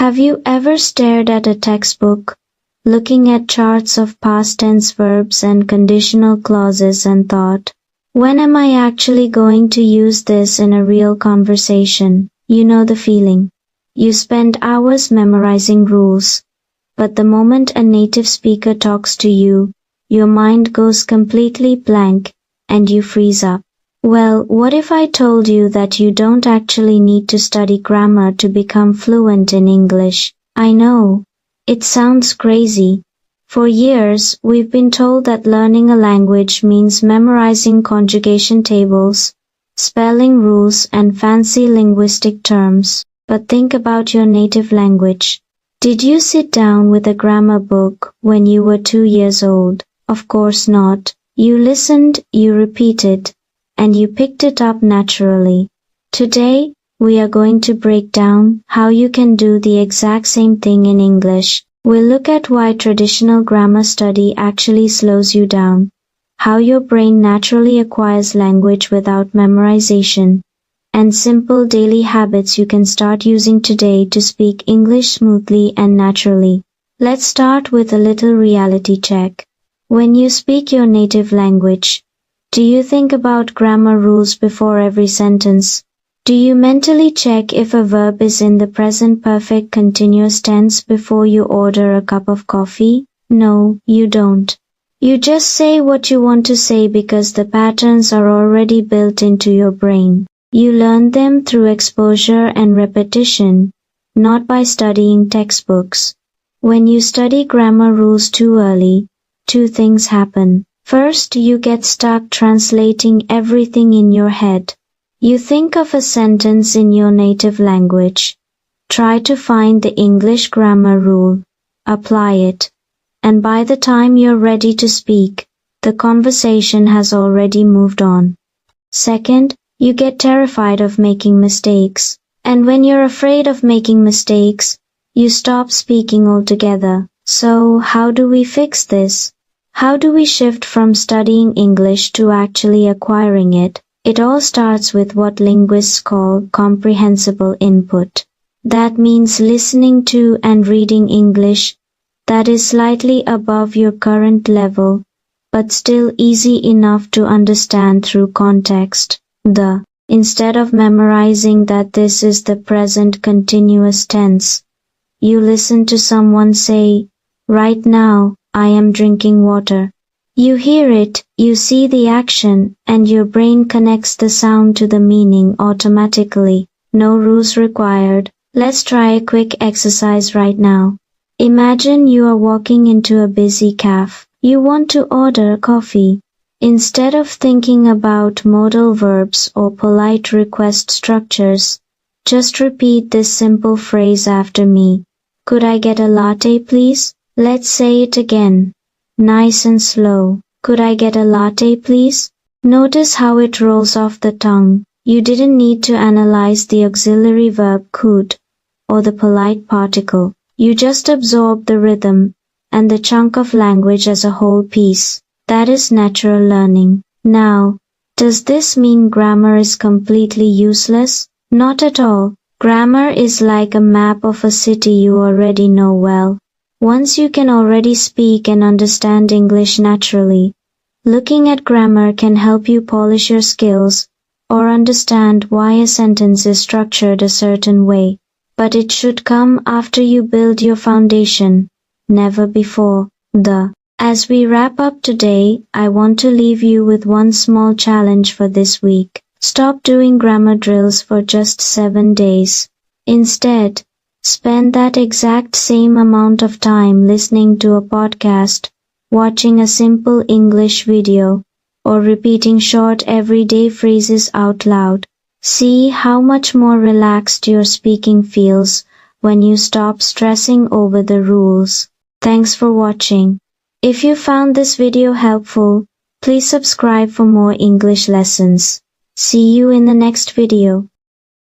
Have you ever stared at a textbook, looking at charts of past tense verbs and conditional clauses and thought, when am I actually going to use this in a real conversation? You know the feeling. You spend hours memorizing rules, but the moment a native speaker talks to you, your mind goes completely blank and you freeze up. Well, what if I told you that you don't actually need to study grammar to become fluent in English? I know, it sounds crazy. For years, we've been told that learning a language means memorizing conjugation tables, spelling rules, and fancy linguistic terms. But think about your native language. Did you sit down with a grammar book when you were 2 years old? Of course not. You listened, you repeated, and you picked it up naturally. Today, we are going to break down how you can do the exact same thing in English. We'll look at why traditional grammar study actually slows you down, how your brain naturally acquires language without memorization, and simple daily habits you can start using today to speak English smoothly and naturally. Let's start with a little reality check. When you speak your native language, do you think about grammar rules before every sentence? Do you mentally check if a verb is in the present perfect continuous tense before you order a cup of coffee? No, you don't. You just say what you want to say because the patterns are already built into your brain. You learn them through exposure and repetition, not by studying textbooks. When you study grammar rules too early, two things happen. First, you get stuck translating everything in your head. You think of a sentence in your native language, try to find the English grammar rule, apply it, and by the time you're ready to speak, the conversation has already moved on. Second, you get terrified of making mistakes, and when you're afraid of making mistakes, you stop speaking altogether. So, how do we fix this? How do we shift from studying English to actually acquiring it? It all starts with what linguists call comprehensible input. That means listening to and reading English that is slightly above your current level, but still easy enough to understand through context. Instead of memorizing that this is the present continuous tense, you listen to someone say, "Right now, I am drinking water." You hear it, you see the action, and your brain connects the sound to the meaning automatically. No rules required. Let's try a quick exercise right now. Imagine you are walking into a busy cafe. You want to order coffee. Instead of thinking about modal verbs or polite request structures, just repeat this simple phrase after me. "Could I get a latte, please?" Let's say it again, nice and slow. "Could I get a latte, please?" Notice how it rolls off the tongue. You didn't need to analyze the auxiliary verb could or the polite particle. You just absorb the rhythm and the chunk of language as a whole piece. That is natural learning. Now, does this mean grammar is completely useless? Not at all. Grammar is like a map of a city you already know well. Once you can already speak and understand English naturally, looking at grammar can help you polish your skills or understand why a sentence is structured a certain way. But it should come after you build your foundation, never before. As we wrap up today, I want to leave you with one small challenge for this week. Stop doing grammar drills for just 7 days. Instead, spend that exact same amount of time listening to a podcast, watching a simple English video, or repeating short everyday phrases out loud. See how much more relaxed your speaking feels when you stop stressing over the rules. Thanks for watching. If you found this video helpful, please subscribe for more English lessons. See you in the next video.